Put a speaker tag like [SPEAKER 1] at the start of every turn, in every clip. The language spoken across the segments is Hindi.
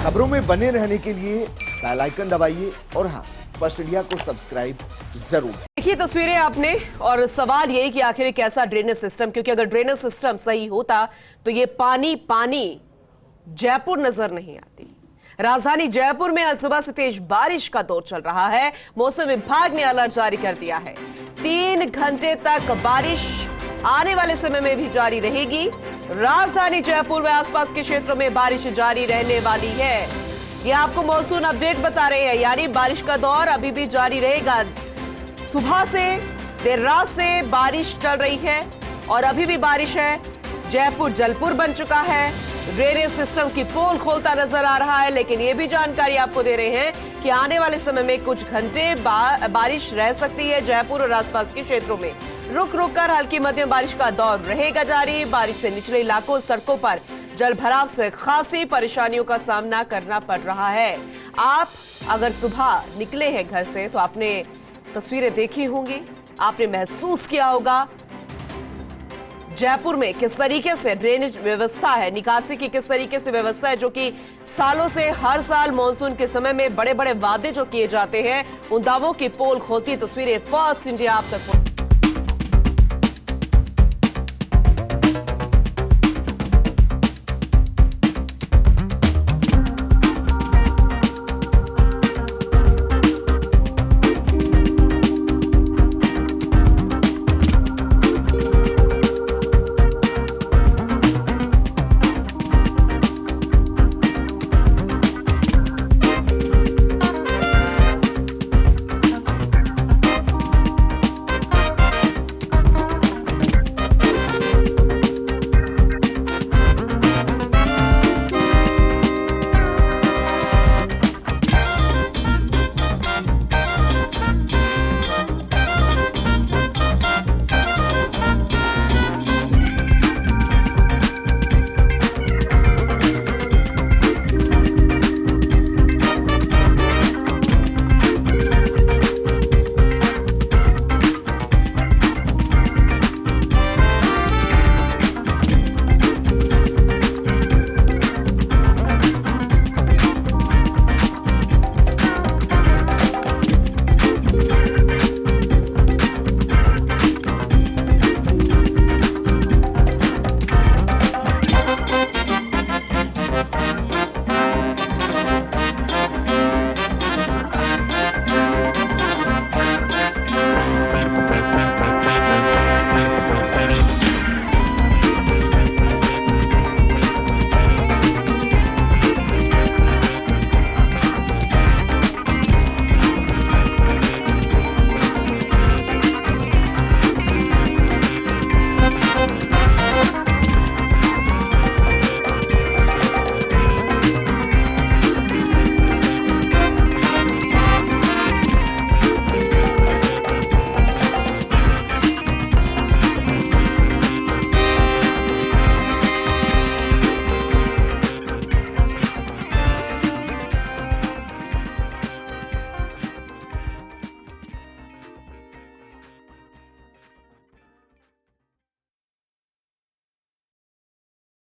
[SPEAKER 1] खबरों में बने रहने के लिए बेल आइकन दबाइए और हाँ, फर्स्ट इंडिया को सब्सक्राइब जरूर।
[SPEAKER 2] देखिए तस्वीरें आपने, और सवाल यही कि आखिर कैसा ड्रेनेज सिस्टम, क्योंकि अगर ड्रेनेज सिस्टम सही होता तो ये पानी जयपुर नजर नहीं आती। राजधानी जयपुर में आज सुबह से तेज बारिश का दौर चल रहा है। मौसम विभाग ने अलर्ट जारी कर दिया है। 3 घंटे तक बारिश आने वाले समय में भी जारी रहेगी। राजधानी जयपुर व आसपास के क्षेत्रों में बारिश जारी रहने वाली है। ये आपको मॉनसून अपडेट बता रहे हैं, यानी बारिश का दौर अभी भी जारी रहेगा। सुबह से देर रात से बारिश चल रही है और अभी भी बारिश है। जयपुर जलपुर बन चुका है। ड्रेनेज सिस्टम की पोल खोलता नजर आ रहा है, लेकिन ये भी जानकारी आपको दे रहे हैं कि आने वाले समय में कुछ घंटे बारिश रह सकती है जयपुर और आसपास के क्षेत्रों में। रुक रुक कर हल्की मध्यम बारिश का दौर रहेगा जारी। बारिश से निचले इलाकों सड़कों पर जल भराव से खासी परेशानियों का सामना करना पड़ रहा है। आप अगर सुबह निकले हैं घर से तो आपने तस्वीरें देखी होंगी, आपने महसूस किया होगा जयपुर में किस तरीके से ड्रेनेज व्यवस्था है, निकासी की किस तरीके से व्यवस्था है, जो कि सालों से हर साल मॉनसून के समय में बड़े बड़े वादे जो किए जाते हैं उन दावों की पोल खोलती तस्वीरें फर्स्ट इंडिया आप तक।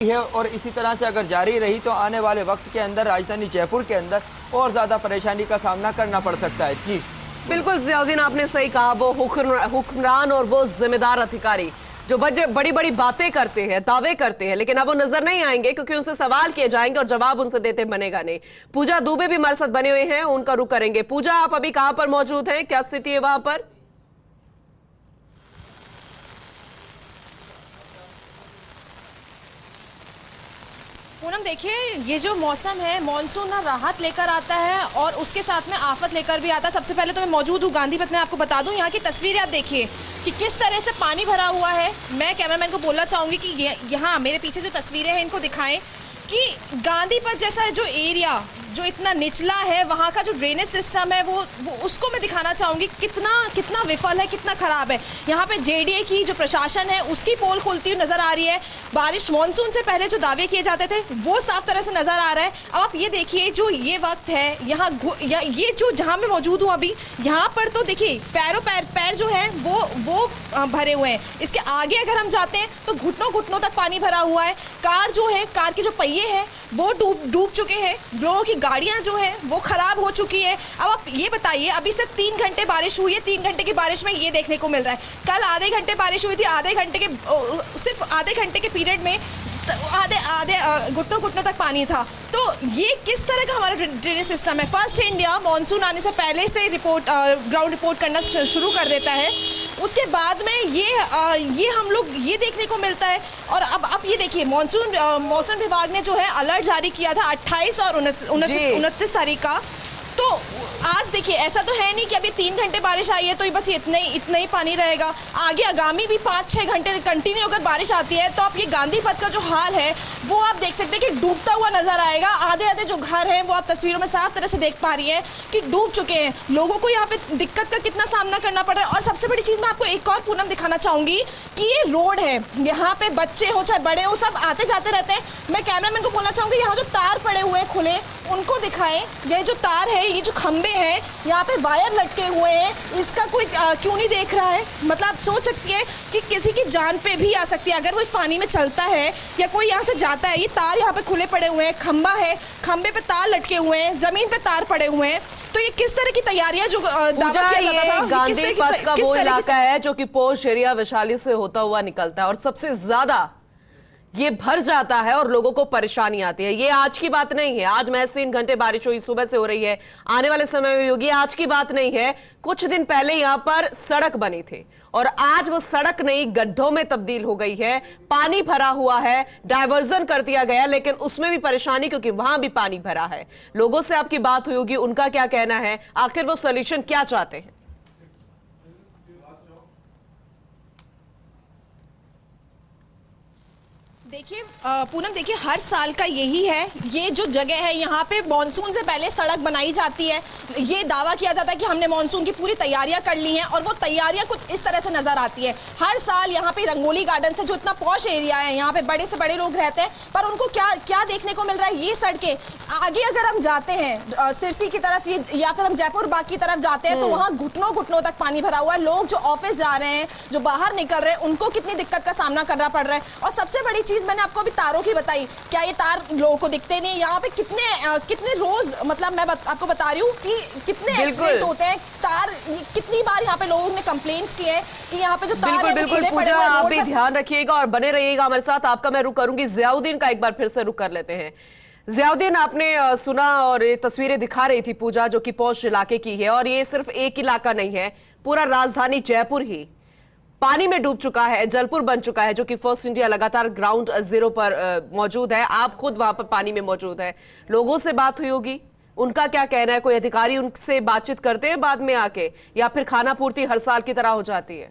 [SPEAKER 3] है और इसी तरह से अगर जारी रही तो आने वाले वक्त के अंदर राजधानी जयपुर के अंदर और ज्यादा परेशानी का सामना करना पड़ सकता है। जी
[SPEAKER 2] बिल्कुल जियाउद्दीन, आपने सही कहा। वो हुक्मरान और वो जिम्मेदार अधिकारी जो बड़ी बड़ी बातें करते हैं, दावे करते हैं, लेकिन अब वो नजर नहीं आएंगे क्योंकि उनसे सवाल किए जाएंगे और जवाब उनसे देते बनेगा नहीं। पूजा दुबे भी हमारे साथ बने हुए हैं, उनका रुख करेंगे। पूजा, आप अभी कहां पर मौजूद हैं, क्या स्थिति है वहां पर?
[SPEAKER 4] पूनम, देखिए ये जो मौसम है, मानसून ना राहत लेकर आता है और उसके साथ में आफत लेकर भी आता है। सबसे पहले तो मैं मौजूद हूँ गांधी पथ में, आपको बता दूं यहाँ की तस्वीरें आप देखिए कि किस तरह से पानी भरा हुआ है। मैं कैमरामैन को बोलना चाहूँगी कि यहाँ मेरे पीछे जो तस्वीरें हैं इनको दिखाएं कि गांधी पथ जैसा जो एरिया जो इतना निचला है वहाँ का जो ड्रेनेज सिस्टम है वो उसको मैं दिखाना चाहूँगी कितना विफल है, कितना खराब है। यहाँ पे जेडीए की जो प्रशासन है उसकी पोल खुलती हुई नजर आ रही है। बारिश मानसून से पहले जो दावे किए जाते थे वो साफ तरह से नजर आ रहा है। अब आप ये देखिए जो ये वक्त है यहाँ ये जो जहाँ मैं मौजूद हूँ अभी, यहाँ पर तो देखिए पैर जो है वो भरे हुए हैं। इसके आगे अगर हम जाते हैं तो घुटनों तक पानी भरा हुआ है। कार के जो पहिए हैं वो डूब चुके हैं। लोगों की गाड़ियां जो है वो खराब हो चुकी है। अब आप ये बताइए, अभी से 3 घंटे बारिश हुई है, 3 घंटे की बारिश में ये देखने को मिल रहा है। कल आधे घंटे बारिश हुई थी, सिर्फ आधे घंटे के पीरियड में आधे घुटनों तक पानी था। तो ये किस तरह का हमारा ड्रेनेज सिस्टम है। फर्स्ट इंडिया मॉनसून आने से पहले से ग्राउंड रिपोर्ट करना शुरू कर देता है। उसके बाद में ये हम लोग ये देखने को मिलता है। और अब ये देखिए मौसम विभाग ने जो है अलर्ट जारी किया था 28 और 29 तारीख का। तो आज देखिए ऐसा तो है नहीं कि अभी 3 घंटे बारिश आई है तो बस इतना ही पानी रहेगा। आगे आगामी भी 5-6 घंटे कंटिन्यू अगर बारिश आती है तो आप ये गांधी पथ का जो हाल है वो आप देख सकते हैं कि डूबता हुआ नजर आएगा। आधे जो घर हैं वो आप तस्वीरों में साफ तरह से देख पा रही है कि डूब चुके हैं। लोगों को यहाँ पे दिक्कत का कितना सामना करना पड़ रहा है। और सबसे बड़ी चीज मैं आपको एक और पूनम दिखाना चाहूंगी कि ये रोड है, यहाँ पे बच्चे हो चाहे बड़े हो सब आते जाते रहते हैं। मैं कैमरामैन को बोलना चाहूंगी यहाँ जो तार पड़े हुए हैं खुले उनको दिखाएं। ये जो तार है, ये जो खंबे हैं, यहाँ पे वायर लटके हुए हैं, इसका कोई क्यों नहीं देख रहा है। मतलब आप सोच सकती है कि किसी की जान पे भी आ सकती है अगर वो इस पानी में चलता है या कोई यहाँ से जाता है। ये तार यहाँ पे खुले पड़े हुए हैं, खंबा है, खंबे पे तार लटके हुए हैं, जमीन पे तार पड़े हुए हैं। तो ये किस तरह की तैयारियां जो दावा किया जाता था,
[SPEAKER 2] गांधी पथ का वो इलाका है जो कि पोश एरिया वैशाली से होता हुआ निकलता है और सबसे ज्यादा ये भर जाता है और लोगों को परेशानी आती है। ये आज की बात नहीं है, आज महज 3 घंटे बारिश हुई, सुबह से हो रही है, आने वाले समय में होगी। आज की बात नहीं है, कुछ दिन पहले यहां पर सड़क बनी थी और आज वो सड़क नहीं गड्ढों में तब्दील हो गई है। पानी भरा हुआ है, डायवर्जन कर दिया गया, लेकिन उसमें भी परेशानी क्योंकि वहां भी पानी भरा है। लोगों से आपकी बात हुई होगी, उनका क्या कहना है, आखिर वो सोल्यूशन क्या चाहते हैं।
[SPEAKER 4] देखिए पूनम, देखिए हर साल का यही है। ये जो जगह है यहाँ पे मानसून से पहले सड़क बनाई जाती है। ये दावा किया जाता है कि हमने मानसून की पूरी तैयारियां कर ली हैं और वो तैयारियां कुछ इस तरह से नजर आती है। हर साल यहाँ पे रंगोली गार्डन से जो इतना पॉश एरिया है, यहाँ पे बड़े से बड़े लोग रहते हैं, पर उनको क्या देखने को मिल रहा है। ये सड़कें आगे अगर हम जाते हैं सिरसी की तरफ या फिर हम जयपुर बाग की तरफ जाते हैं तो वहाँ घुटनों तक पानी भरा हुआ है। लोग जो ऑफिस जा रहे हैं, जो बाहर निकल रहे हैं, उनको कितनी दिक्कत का सामना करना पड़ रहा है। और सबसे बड़ी चीज मैंने आपको अभी तारों की बताई, क्या ये तार लोगों को दिखते नहीं। यहाँ पे कितने रोज, मतलब मैं आपको बता रही हूँ कि कितने एक्सीडेंट होते हैं। तार कितनी बार यहाँ पे लोगों ने कंप्लेंट की है कि यहाँ पे जो तार है
[SPEAKER 2] बिल्कुल पूजा, आप भी ध्यान रखिएगा और बने रहिएगा हमारे साथ। आपका मैं रुख करूंगी, जियाउद्दीन का एक बार फिर से रुख कर लेते हैं। जियाउद्दीन, आपने सुना और ये तस्वीरें दिखा रही थी पूजा जो कि पौष इलाके की है और ये सिर्फ एक इलाका नहीं है, पूरा राजधानी जयपुर ही पानी में डूब चुका है, जलपुर बन चुका है, जो कि फर्स्ट इंडिया लगातार ग्राउंड जीरो पर मौजूद है। आप खुद वहां पर पानी में मौजूद है, लोगों से बात हुई होगी, उनका क्या कहना है, कोई अधिकारी उनसे बातचीत करते हैं बाद में आके या फिर खाना पूर्ति हर साल की तरह हो जाती है?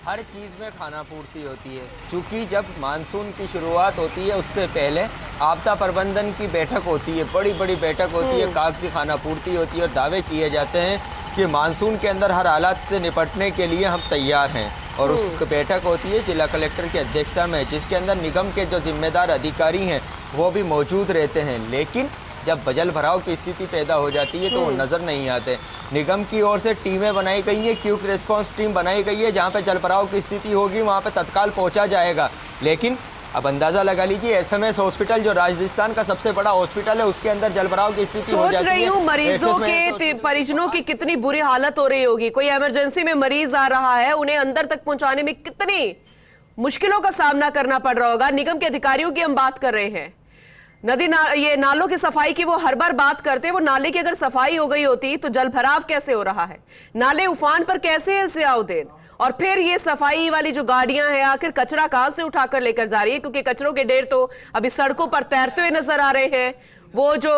[SPEAKER 3] हर चीज़ में खाना पूर्ति होती है, क्योंकि जब मानसून की शुरुआत होती है उससे पहले आपदा प्रबंधन की बैठक होती है, बड़ी बड़ी बैठक होती है, कागजी खाना पूर्ति होती है और दावे किए जाते हैं कि मानसून के अंदर हर हालात से निपटने के लिए हम तैयार हैं। और उस बैठक होती है जिला कलेक्टर की अध्यक्षता में, जिसके अंदर निगम के जो जिम्मेदार अधिकारी हैं वो भी मौजूद रहते हैं। लेकिन जब जल भराव की स्थिति पैदा हो जाती है तो वो नज़र नहीं आते। निगम की ओर से टीमें बनाई गई हैं, क्विक रिस्पांस टीम बनाई गई है, जहाँ पे जल भराव की स्थिति होगी वहाँ पे तत्काल पहुँचा जाएगा। लेकिन अब अंदाजा लगा लीजिए, एसएमएस हॉस्पिटल जो राजस्थान का सबसे बड़ा हॉस्पिटल है उसके अंदर जल भराव की स्थिति हो जाती है।
[SPEAKER 2] रही हूँ मरीजों के परिजनों की कितनी बुरी हालत हो रही होगी। कोई इमरजेंसी में मरीज आ रहा है, उन्हें अंदर तक पहुंचाने में कितनी मुश्किलों का सामना करना पड़ रहा होगा। निगम के अधिकारियों की हम बात कर रहे हैं, ये नालों की सफाई की वो हर बार बात करते हैं। वो नाले की अगर सफाई हो गई होती तो जल भराव कैसे हो रहा है, नाले उफान पर कैसे है जियाउद्दीन? और फिर ये सफाई वाली जो गाड़ियां हैं आखिर कचरा कहां से उठाकर लेकर जा रही है, क्योंकि कचरों के ढेर तो अभी सड़कों पर तैरते हुए नजर आ रहे हैं। वो जो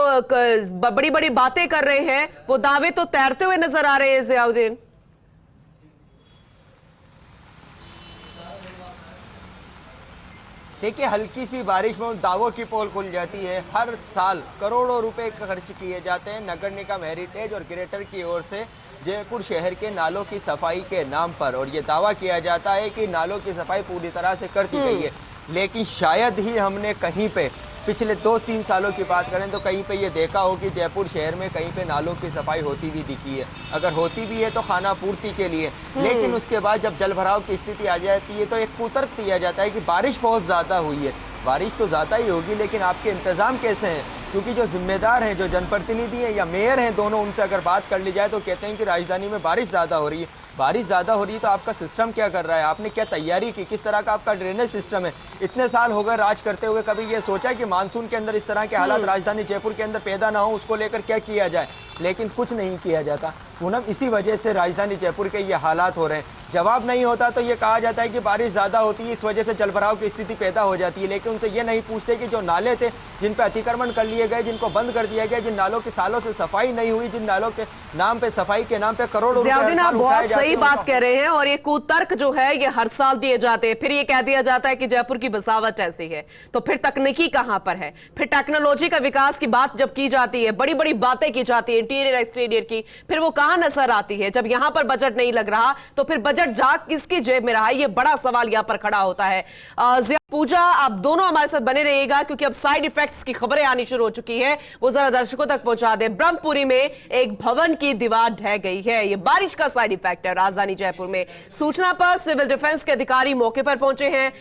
[SPEAKER 2] बड़ी बड़ी बातें कर रहे हैं वो दावे तो तैरते हुए नजर आ रहे हैं जियाउद्दीन।
[SPEAKER 3] देखिए, हल्की सी बारिश में उन दावों की पोल खुल जाती है। हर साल करोड़ों रुपए खर्च किए जाते हैं नगर निगम, हेरिटेज और ग्रेटर की ओर से जयपुर शहर के नालों की सफाई के नाम पर, और ये दावा किया जाता है कि नालों की सफाई पूरी तरह से कर दी गई है। लेकिन शायद ही हमने कहीं पे पिछले 2-3 सालों की बात करें तो कहीं पे ये देखा हो कि जयपुर शहर में कहीं पे नालों की सफाई होती भी दिखी है। अगर होती भी है तो खाना पूर्ति के लिए, लेकिन उसके बाद जब जल भराव की स्थिति आ जाती है तो एक कुतर्क दिया जाता है कि बारिश बहुत ज़्यादा हुई है। बारिश तो ज़्यादा ही होगी, लेकिन आपके इंतज़ाम कैसे हैं? क्योंकि जो जिम्मेदार हैं, जो जनप्रतिनिधि हैं या मेयर हैं, दोनों, उनसे अगर बात कर ली जाए तो कहते हैं कि राजधानी में बारिश ज़्यादा हो रही है। बारिश ज़्यादा हो रही है तो आपका सिस्टम क्या कर रहा है? आपने क्या तैयारी की? किस तरह का आपका ड्रेनेज सिस्टम है? इतने साल हो गए राज करते हुए, कभी ये सोचा कि मानसून के अंदर इस तरह के हालात राजधानी जयपुर के अंदर पैदा ना हो, उसको लेकर क्या किया जाए? लेकिन कुछ नहीं किया जाता। पूनम, इसी वजह से राजधानी जयपुर के ये हालात हो रहे हैं। जवाब नहीं होता तो ये कहा जाता है कि बारिश ज़्यादा होती है, इस वजह से जलभराव की स्थिति पैदा हो जाती है। लेकिन उनसे ये नहीं पूछते कि जो नाले थे जिन पर अतिक्रमण कर लिए गए, जिनको बंद कर दिया गया, जिन नालों की सालों से सफाई नहीं हुई, जिन नालों के नाम पे, सफाई के नाम पे करोड़ों
[SPEAKER 2] ज़ियाउद्दीन, आप बहुत सही बात कह रहे हैं, और ये कुतर्क जो है ये हर साल दिए जाते हैं। फिर ये कह दिया जाता है कि जयपुर की बसावट ऐसी है, तो फिर तकनीकी कहां पर है? फिर टेक्नोलॉजी का विकास की बात जब की जाती है, बड़ी बड़ी बातें की जाती है इंटीरियर एक्सटीरियर की, फिर वो कहां नजर आती है? जब यहां पर बजट नहीं लग रहा तो फिर बजट जा किसकी जेब में रहा? ये बड़ा सवाल यहां पर खड़ा होता है। पूजा, आप दोनों हमारे साथ बने रहिएगा, क्योंकि अब साइड इफेक्ट्स की खबरें आनी शुरू हो चुकी है, वो जरा दर्शकों तक पहुंचा दें। ब्रह्मपुरी में एक भवन की दीवार ढह गई है, ये बारिश का साइड इफेक्ट है राजधानी जयपुर में। सूचना पर सिविल डिफेंस के अधिकारी मौके पर पहुंचे हैं।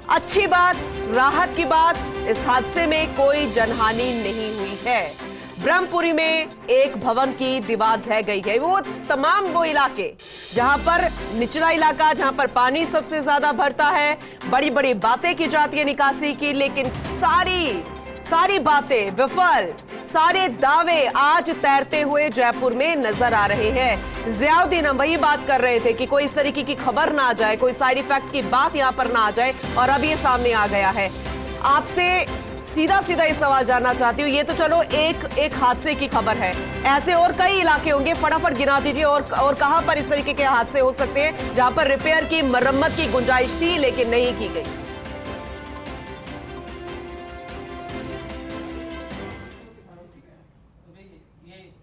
[SPEAKER 2] अच्छी बात, राहत की बात, इस हादसे में कोई जनहानि नहीं हुई है। ब्रह्मपुरी में एक भवन की दीवार ढह गई है। वो तमाम वो इलाके जहां पर निचला इलाका, जहां पर पानी सबसे ज्यादा भरता है, बड़ी बड़ी बातें की जाती है निकासी की, लेकिन सारी बातें विफल, सारे दावे आज तैरते हुए जयपुर में नजर आ रहे हैं। ज़ियाउद्दीन, हम वही बात कर रहे थे कि कोई इस तरीके की खबर ना आ जाए, कोई साइड इफेक्ट की बात यहां पर ना आ जाए, और अब ये सामने आ गया है। आपसे सीधा ये सवाल जानना चाहती हूँ, ये तो चलो एक हादसे की खबर है, ऐसे और कई इलाके होंगे, फटाफट गिना दीजिए और कहां पर इस तरीके के हादसे हो सकते हैं जहां पर रिपेयर की, मरम्मत की गुंजाइश थी लेकिन नहीं की गई?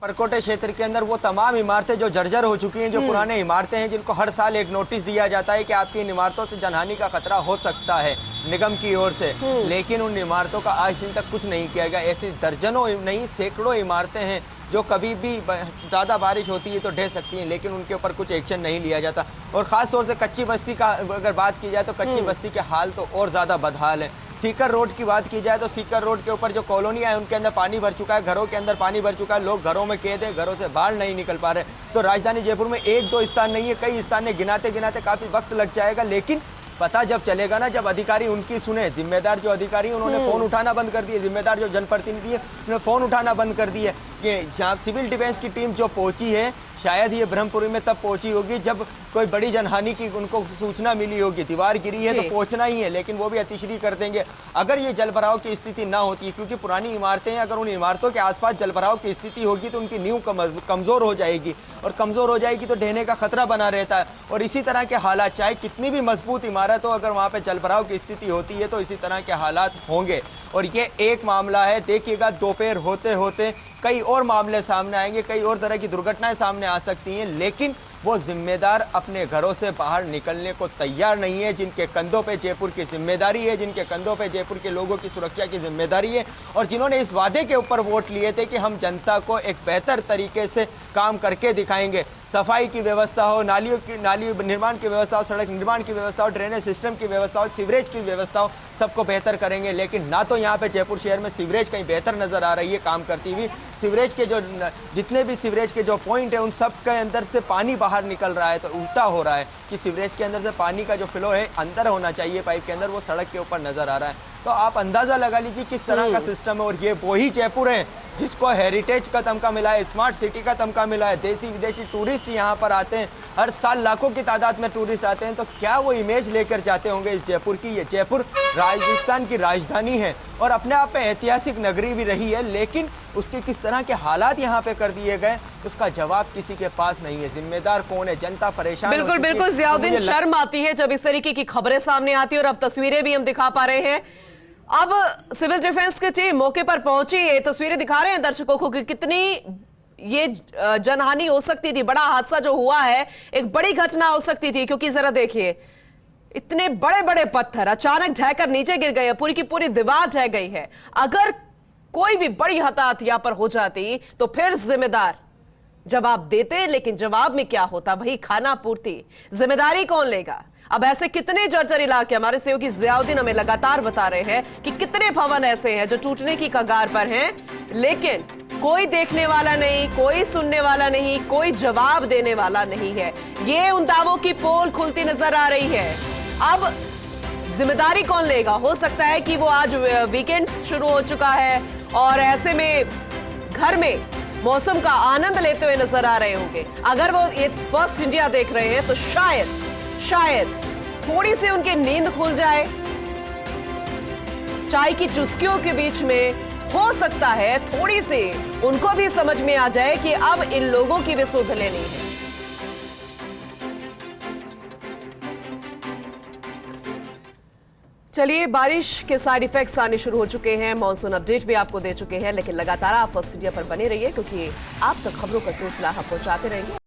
[SPEAKER 3] परकोटे क्षेत्र के अंदर वो तमाम इमारतें जो जर्जर हो चुकी हैं, जो पुराने इमारतें हैं, जिनको हर साल एक नोटिस दिया जाता है कि आपकी इन इमारतों से जनहानि का खतरा हो सकता है निगम की ओर से, लेकिन उन इमारतों का आज दिन तक कुछ नहीं किया गया। ऐसी दर्जनों नहीं, सैकड़ों इमारतें हैं जो कभी भी ज़्यादा बारिश होती है तो ढह सकती हैं, लेकिन उनके ऊपर कुछ एक्शन नहीं लिया जाता। और ख़ास तौर से कच्ची बस्ती का अगर बात की जाए तो कच्ची बस्ती के हाल तो और ज़्यादा बदहाल है। सीकर रोड की बात की जाए तो सीकर रोड के ऊपर जो कॉलोनियाँ हैं उनके अंदर पानी भर चुका है, घरों के अंदर पानी भर चुका है, लोग घरों में कैद हैं, घरों से बाहर नहीं निकल पा रहे। तो राजधानी जयपुर में 1-2 स्थान नहीं है, कई स्थान है, गिनाते गिनाते काफ़ी वक्त लग जाएगा, लेकिन पता जब चलेगा ना, जब अधिकारी उनकी सुने, जिम्मेदार जो अधिकारी हैं उन्होंने फ़ोन उठाना बंद कर दिए, जिम्मेदार जो जनप्रतिनिधि है उन्होंने फ़ोन उठाना बंद कर दिए। कि जहाँ सिविल डिफेंस की टीम जो पहुंची है, शायद ये ब्रह्मपुरी में तब पहुंची होगी जब कोई बड़ी जनहानि की उनको सूचना मिली होगी। दीवार गिरी है तो पहुंचना ही है, लेकिन वो भी अतिश्री कर देंगे अगर ये जलभराव की स्थिति ना होती है, क्योंकि पुरानी इमारतें हैं, अगर उन इमारतों के आसपास जलभराव की स्थिति होगी तो उनकी नींव कमज़ोर हो जाएगी, और कमज़ोर हो जाएगी तो ढहने का खतरा बना रहता है। और इसी तरह के हालात, चाहे कितनी भी मजबूत इमारत हो, अगर वहाँ पर जलभराव की स्थिति होती है तो इसी तरह के हालात होंगे। और ये एक मामला है, देखिएगा दोपहर होते होते कई और मामले सामने आएंगे, कई और तरह की दुर्घटनाएं सामने आ सकती हैं, लेकिन वो जिम्मेदार अपने घरों से बाहर निकलने को तैयार नहीं है, जिनके कंधों पे जयपुर की जिम्मेदारी है, जिनके कंधों पे जयपुर के लोगों की सुरक्षा की जिम्मेदारी है, और जिन्होंने इस वादे के ऊपर वोट लिए थे कि हम जनता को एक बेहतर तरीके से काम करके दिखाएंगे। सफाई की व्यवस्था हो, नाली निर्माण की व्यवस्था हो, सड़क निर्माण की व्यवस्था हो, ड्रेनेज सिस्टम की व्यवस्था हो, सीवरेज की व्यवस्था हो, सबको बेहतर करेंगे। लेकिन ना तो यहाँ पे जयपुर शहर में सीवरेज कहीं बेहतर नजर आ रही है काम करती हुई। सीवरेज के जो जितने भी सीवरेज के जो पॉइंट है उन सब के अंदर से पानी बाहर निकल रहा है, तो उल्टा हो रहा है कि सीवरेज के अंदर से पानी का जो फ्लो है अंदर होना चाहिए पाइप के अंदर, वो सड़क के ऊपर नजर आ रहा है। तो आप अंदाजा लगा लीजिए किस तरह का सिस्टम है। और ये वही जयपुर है जिसको हेरिटेज का तमगा मिला है, स्मार्ट सिटी का तमगा मिला है, देसी विदेशी टूरिस्ट यहाँ पर आते हैं, हर साल लाखों की तादाद में टूरिस्ट आते हैं, तो क्या वो इमेज लेकर जाते होंगे इस जयपुर की? ये जयपुर राजस्थान की राजधानी है और अपने आप में ऐतिहासिक नगरी भी रही है, लेकिन उसके किस तरह के हालात यहाँ पे कर दिए गए उसका जवाब किसी के पास नहीं है। जिम्मेदार कौन है? जनता परेशान हो
[SPEAKER 2] बिल्कुल
[SPEAKER 3] चुकी है।
[SPEAKER 2] बिल्कुल
[SPEAKER 3] तो
[SPEAKER 2] जियाउद्दीन,
[SPEAKER 3] मुझे
[SPEAKER 2] शर्म आती है जब इस तरीके की खबरें सामने आती है और अब तस्वीरें भी हम दिखा पा रहे हैं। अब सिविल डिफेंस की टीम मौके पर पहुंची है, तस्वीरें दिखा रहे हैं दर्शकों को कि कितनी ये जनहानि हो सकती थी। बड़ा हादसा जो हुआ है, एक बड़ी घटना हो सकती थी, क्योंकि जरा देखिए इतने बड़े बड़े पत्थर अचानक ढहकर नीचे गिर गए, पूरी की पूरी दीवार ढह गई है। अगर कोई भी बड़ी हताहत यहां पर हो जाती तो फिर जिम्मेदार जवाब देते, लेकिन जवाब में क्या होता? वही खाना पूर्ति, जिम्मेदारी कौन लेगा? अब ऐसे कितने जर्जर इलाके, हमारे सहयोगी जियाउद्दीन हमें लगातार बता रहे हैं कि कितने भवन ऐसे हैं जो टूटने की कगार पर हैं, लेकिन कोई देखने वाला नहीं, कोई सुनने वाला नहीं, कोई जवाब देने वाला नहीं है। ये उन दावों की पोल खुलती नजर आ रही है। अब जिम्मेदारी कौन लेगा? हो सकता है कि वो आज वीकेंड शुरू हो चुका है और ऐसे में घर में मौसम का आनंद लेते हुए नजर आ रहे होंगे। अगर वो ये फर्स्ट इंडिया देख रहे हैं तो शायद थोड़ी सी उनकी नींद खुल जाए। चाय की चुस्कियों के बीच में हो सकता है थोड़ी सी उनको भी समझ में आ जाए कि अब इन लोगों की भी सुध लेनी है। चलिए, बारिश के साइड इफेक्ट्स आने शुरू हो चुके हैं, मॉनसून अपडेट भी आपको दे चुके हैं, लेकिन लगातार आप फर्स्ट इंडिया पर बने रहिए क्योंकि आप तक खबरों का सिलसिला हम पहुंचाते रहेंगे।